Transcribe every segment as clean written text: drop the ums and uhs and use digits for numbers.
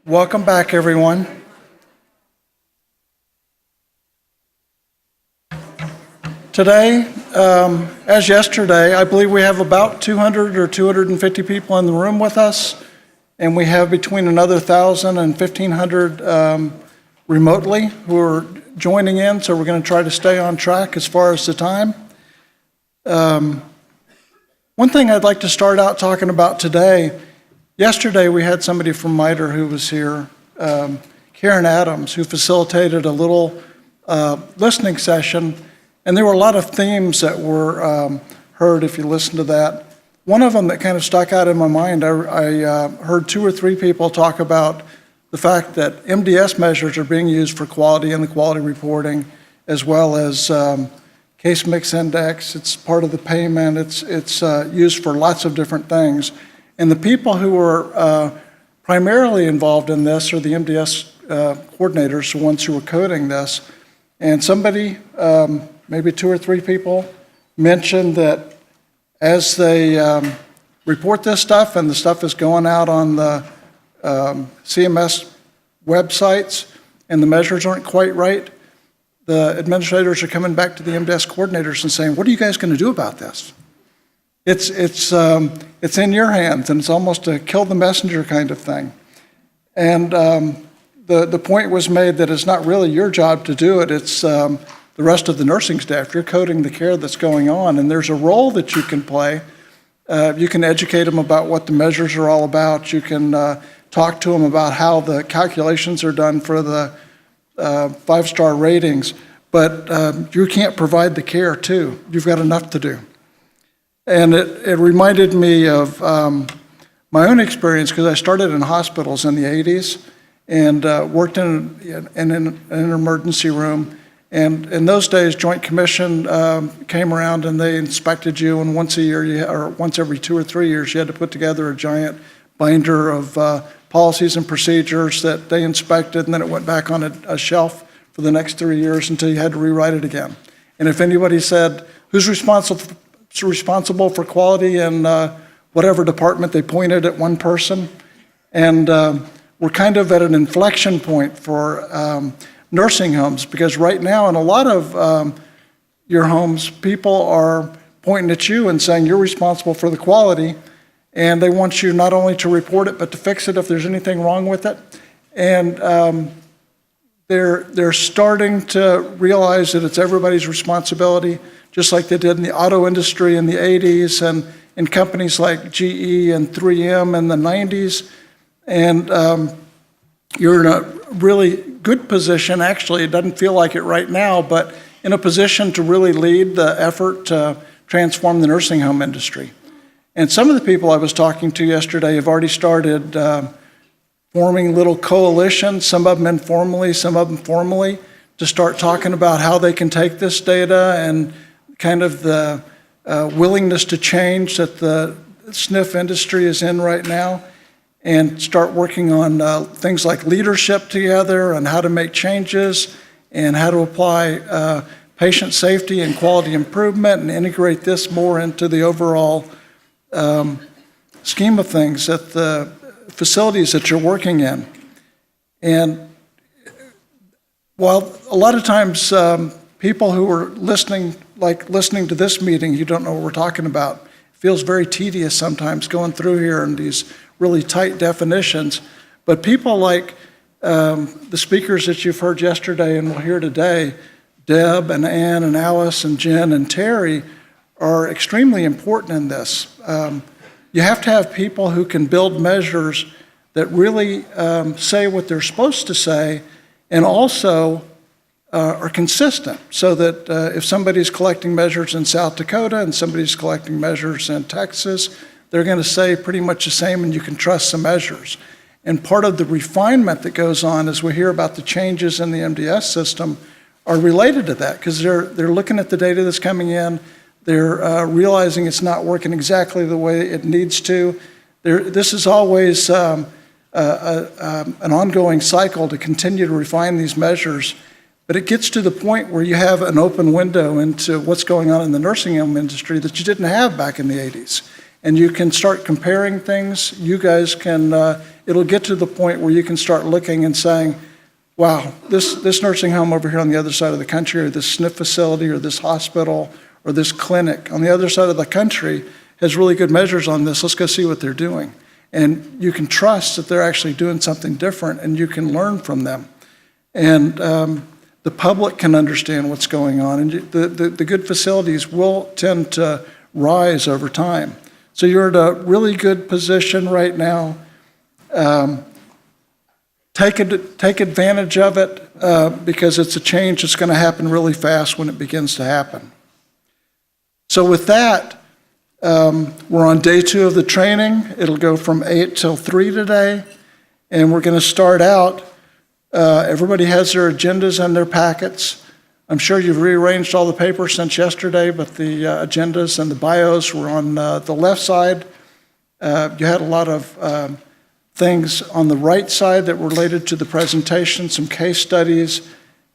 Welcome back, everyone. Today, as yesterday, I believe we have about 200 or 250 people in the room with us, and we have between another 1,000 and 1,500 remotely who are joining in, so we're going to try to stay on track as far as the time. One thing I'd like to start out talking about today, yesterday we had somebody from MITRE who was here, Karen Adams, who facilitated a little listening session, and there were a lot of themes that were heard if you listen to that. One of them that kind of stuck out in my mind, I heard 2 or 3 people talk about the fact that MDS measures are being used for quality and the quality reporting, as well as case mix index. It's part of the payment. It's used for lots of different things. And the people who were primarily involved in this are the MDS coordinators, the ones who were coding this. And somebody, maybe 2 or 3 people, mentioned that as they report this stuff and the stuff is going out on the CMS websites and the measures aren't quite right, the administrators are coming back to the MDS coordinators and saying, what are you guys going to do about this? It's in your hands, and it's almost a kill the messenger kind of thing. And the point was made that it's not really your job to do it, it's the rest of the nursing staff. You're coding the care that's going on, and there's a role that you can play. You can educate them about what the measures are all about. You can talk to them about how the calculations are done for the 5-star ratings, but you can't provide the care too. You've got enough to do. And it reminded me of my own experience, because I started in hospitals in the 80s and worked in an emergency room. And in those days, Joint Commission came around and they inspected you, and once a year, or once every 2 or 3 years, you had to put together a giant binder of policies and procedures that they inspected, and then it went back on a shelf for the next 3 years until you had to rewrite it again. And if anybody said, who's responsible for quality in whatever department, they pointed at one person. And we're kind of at an inflection point for nursing homes, because right now in a lot of your homes, people are pointing at you and saying you're responsible for the quality, and they want you not only to report it, but to fix it if there's anything wrong with it. And they're starting to realize that it's everybody's responsibility, just like they did in the auto industry in the 80s and in companies like GE and 3M in the 90s. And you're in a really good position, actually, it doesn't feel like it right now, but in a position to really lead the effort to transform the nursing home industry. And some of the people I was talking to yesterday have already started forming little coalitions, some of them informally, some of them formally, to start talking about how they can take this data and kind of the willingness to change that the SNF industry is in right now, and start working on things like leadership together and how to make changes and how to apply patient safety and quality improvement and integrate this more into the overall scheme of things at the facilities that you're working in. And while a lot of times people who are listening to this meeting, you don't know what we're talking about. It feels very tedious sometimes going through here and these really tight definitions. But people like the speakers that you've heard yesterday and will hear today, Deb and Ann and Alice and Jen and Terry, are extremely important in this. You have to have people who can build measures that really say what they're supposed to say, and also are consistent, so that if somebody's collecting measures in South Dakota and somebody's collecting measures in Texas, they're going to say pretty much the same, and you can trust the measures. And part of the refinement that goes on as we hear about the changes in the MDS system are related to that, because they're looking at the data that's coming in, they're realizing it's not working exactly the way it needs to. This is always an ongoing cycle to continue to refine these measures. But it gets to the point where you have an open window into what's going on in the nursing home industry that you didn't have back in the 80s. And you can start comparing things. You guys can it'll get to the point where you can start looking and saying, wow, this nursing home over here on the other side of the country, or this SNF facility, or this hospital, or this clinic on the other side of the country has really good measures on this. Let's go see what they're doing. And you can trust that they're actually doing something different, and you can learn from them. And the public can understand what's going on, and the good facilities will tend to rise over time. So you're at a really good position right now. Take advantage of it because it's a change that's going to happen really fast when it begins to happen. So with that, we're on day 2 of the training. It'll go from 8 till 3 today, and we're going to start out. Everybody has their agendas and their packets. I'm sure you've rearranged all the papers since yesterday, but the agendas and the bios were on the left side. You had a lot of things on the right side that were related to the presentation, some case studies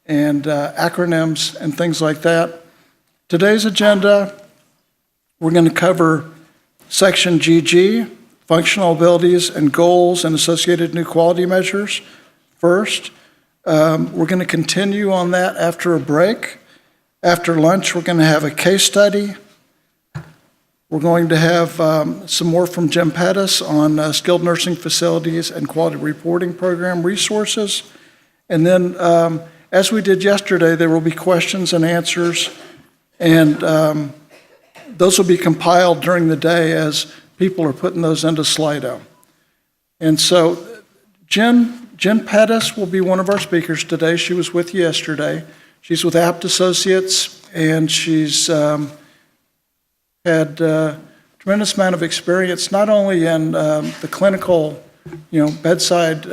and acronyms and things like that. Today's agenda, we're going to cover section GG, functional abilities and goals and associated new quality measures first. We're going to continue on that after a break. After lunch, we're going to have a case study. We're going to have some more from Jim Pettis on skilled nursing facilities and quality reporting program resources. And then, as we did yesterday, there will be questions and answers, and those will be compiled during the day as people are putting those into Slido. And so Jen Pettis will be one of our speakers today. She was with you yesterday. She's with Apt Associates, and she's had a tremendous amount of experience, not only in the clinical, bedside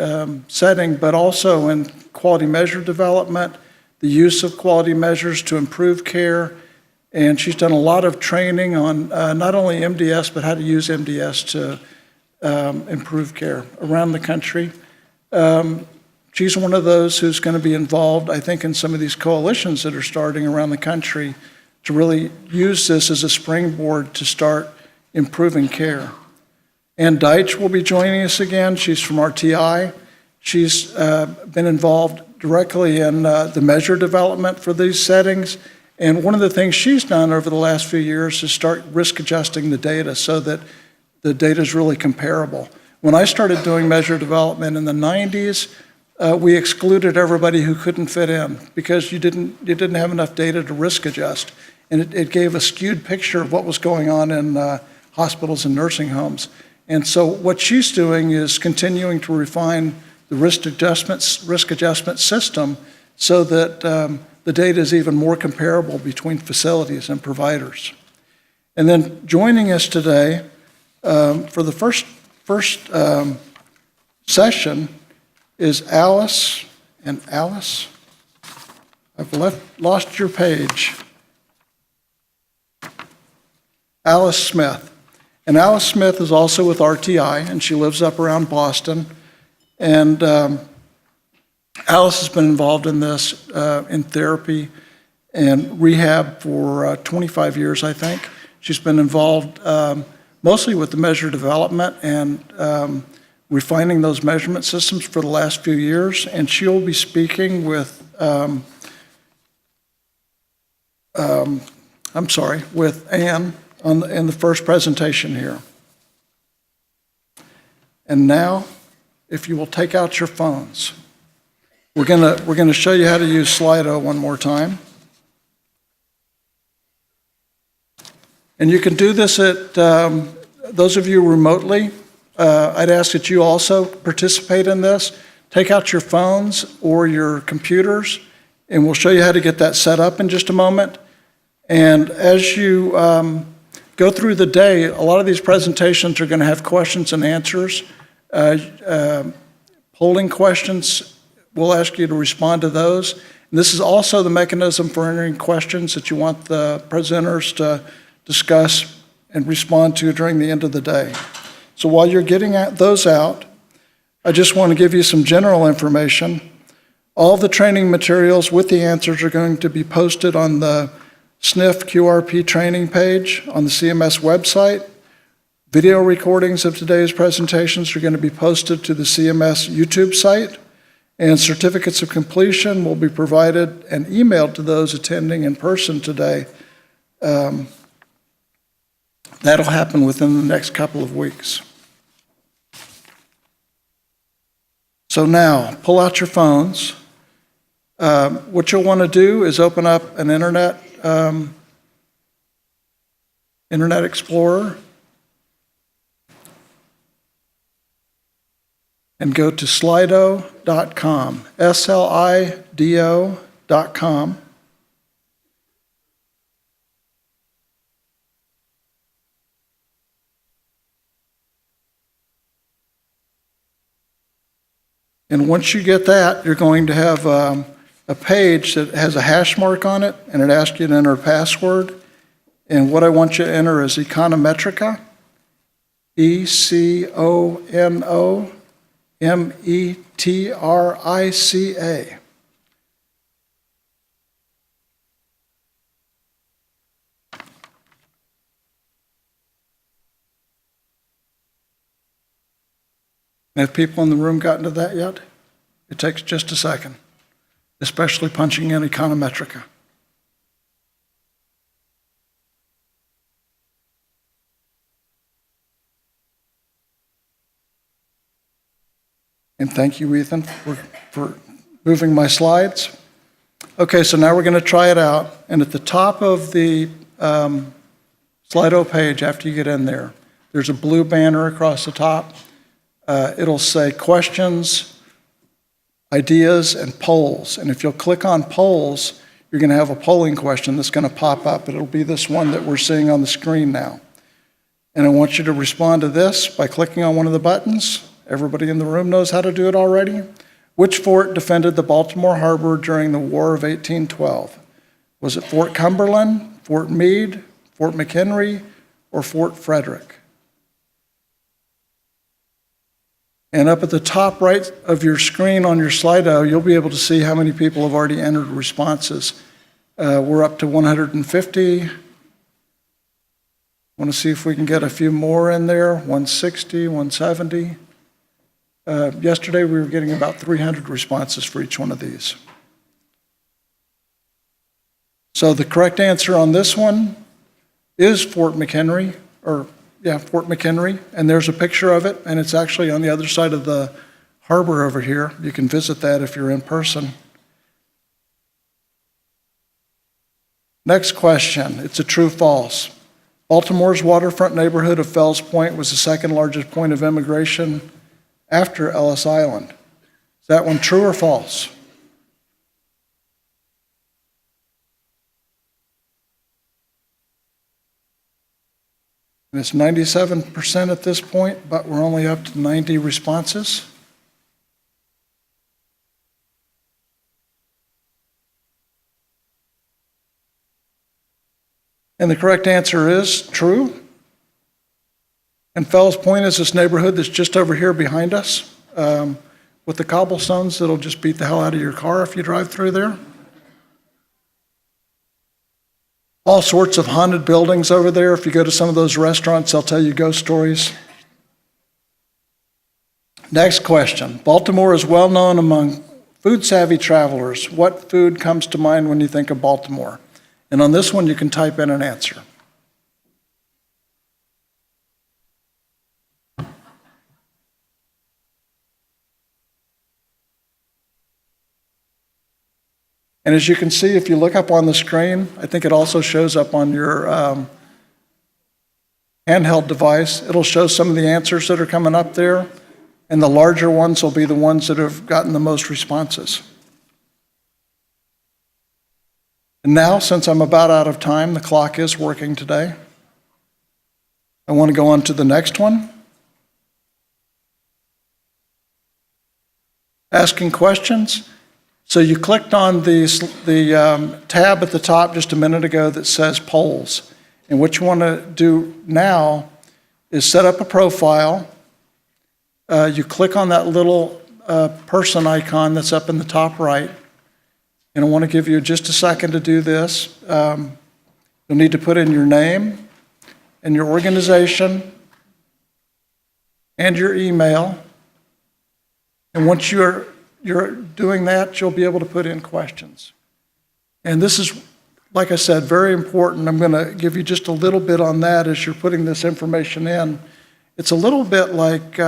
setting, but also in quality measure development, the use of quality measures to improve care. And she's done a lot of training on not only MDS, but how to use MDS to improve care around the country. She's one of those who's going to be involved, I think, in some of these coalitions that are starting around the country to really use this as a springboard to start improving care. Ann Deitch will be joining us again. She's from RTI. She's been involved directly in the measure development for these settings. And one of the things she's done over the last few years is start risk adjusting the data so that the data is really comparable. When I started doing measure development in the 90s, we excluded everybody who couldn't fit in because you didn't have enough data to risk adjust. And it gave a skewed picture of what was going on in hospitals and nursing homes. And so what she's doing is continuing to refine the risk adjustment system so that the data is even more comparable between facilities and providers. And then joining us today for the first session is Alice. And Alice, I've lost your page. Alice Smith. And Alice Smith is also with RTI, and she lives up around Boston. And Alice has been involved in this, in therapy and rehab for 25 years, I think. She's been involved mostly with the measure development and refining those measurement systems for the last few years. And she'll be speaking with, with Ann in the first presentation here. And now, if you will take out your phones, we're gonna show you how to use Slido one more time. And you can do this at, those of you remotely, I'd ask that you also participate in this. Take out your phones or your computers, and we'll show you how to get that set up in just a moment. And as you go through the day, a lot of these presentations are going to have questions and answers. Polling questions, we'll ask you to respond to those. And this is also the mechanism for entering questions that you want the presenters to discuss and respond to during the end of the day. So while you're getting those out, I just want to give you some general information. All the training materials with the answers are going to be posted on the SNF QRP training page on the CMS website. Video recordings of today's presentations are going to be posted to the CMS YouTube site, and certificates of completion will be provided and emailed to those attending in person today. That'll happen within the next couple of weeks. So now, pull out your phones. What you'll want to do is open up an Internet Explorer and go to slido.com, slido.com. And once you get that, you're going to have a page that has a hash mark on it, and it asks you to enter a password. And what I want you to enter is Econometrica, Econometrica. Have people in the room gotten to that yet? It takes just a second, especially punching in Econometrica. And thank you, Ethan, for moving my slides. Okay, so now we're going to try it out. And at the top of the Slido page, after you get in there, there's a blue banner across the top. It'll say questions, ideas, and polls. And if you'll click on polls, you're going to have a polling question that's going to pop up. It'll be this one that we're seeing on the screen now. And I want you to respond to this by clicking on one of the buttons. Everybody in the room knows how to do it already. Which fort defended the Baltimore Harbor during the War of 1812? Was it Fort Cumberland, Fort Meade, Fort McHenry, or Fort Frederick? And up at the top right of your screen on your Slido, you'll be able to see how many people have already entered responses. We're up to 150. I want to see if we can get a few more in there, 160, 170. Yesterday, we were getting about 300 responses for each one of these. So the correct answer on this one is Fort McHenry, Fort McHenry, and there's a picture of it, and it's actually on the other side of the harbor over here. You can visit that if you're in person. Next question, it's a true/false. Baltimore's waterfront neighborhood of Fells Point was the second largest point of immigration after Ellis Island. Is that one true or false? And it's 97% at this point, but we're only up to 90 responses. And the correct answer is true. And Fells Point is this neighborhood that's just over here behind us, with the cobblestones that'll just beat the hell out of your car if you drive through there. All sorts of haunted buildings over there. If you go to some of those restaurants, they'll tell you ghost stories. Next question. Baltimore is well known among food-savvy travelers. What food comes to mind when you think of Baltimore? And on this one, you can type in an answer. And as you can see, if you look up on the screen, I think it also shows up on your handheld device. It'll show some of the answers that are coming up there, and the larger ones will be the ones that have gotten the most responses. And now, since I'm about out of time, the clock is working today, I want to go on to the next one. Asking questions. So you clicked on the tab at the top just a minute ago that says polls. And what you want to do now is set up a profile. You click on that little person icon that's up in the top right. And I want to give you just a second to do this. You'll need to put in your name and your organization and your email. And once you're doing that, you'll be able to put in questions. And this is, like I said, very important. I'm going to give you just a little bit on that as you're putting this information in. It's a little bit like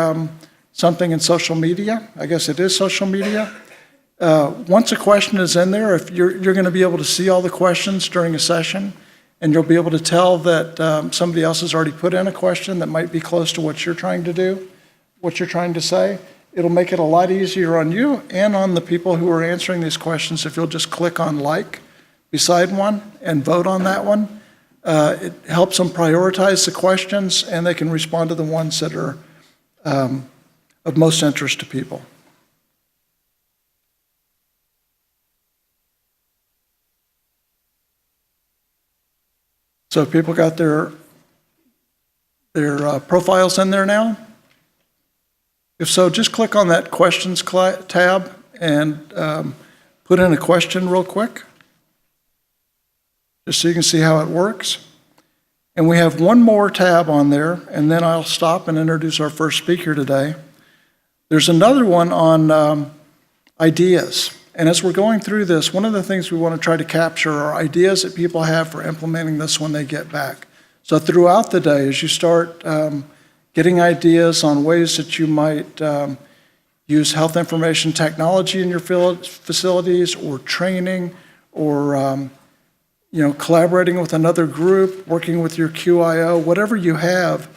something in social media. I guess it is social media. Once a question is in there, if you're going to be able to see all the questions during a session, and you'll be able to tell that somebody else has already put in a question that might be close to what you're trying to do, what you're trying to say. It'll make it a lot easier on you and on the people who are answering these questions if you'll just click on like beside one and vote on that one. It helps them prioritize the questions, and they can respond to the ones that are of most interest to people. So people got their profiles in there now? If so, just click on that questions tab and put in a question real quick, just so you can see how it works. And we have one more tab on there, and then I'll stop and introduce our first speaker today. There's another one on ideas. And as we're going through this, one of the things we want to try to capture are ideas that people have for implementing this when they get back. So throughout the day, as you start getting ideas on ways that you might use health information technology in your facilities, or training, or collaborating with another group, working with your QIO, whatever you have,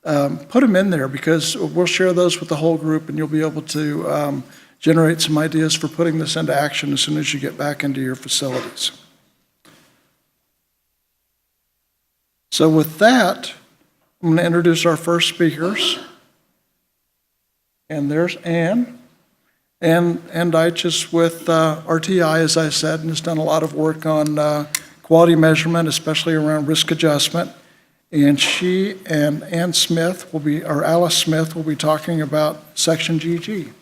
put them in there, because we'll share those with the whole group, and you'll be able to generate some ideas for putting this into action as soon as you get back into your facilities. So with that, I'm going to introduce our first speakers. And there's Ann. Ann Deitch is with RTI, as I said, and has done a lot of work on quality measurement, especially around risk adjustment. And she and Alice Smith will be talking about Section GG.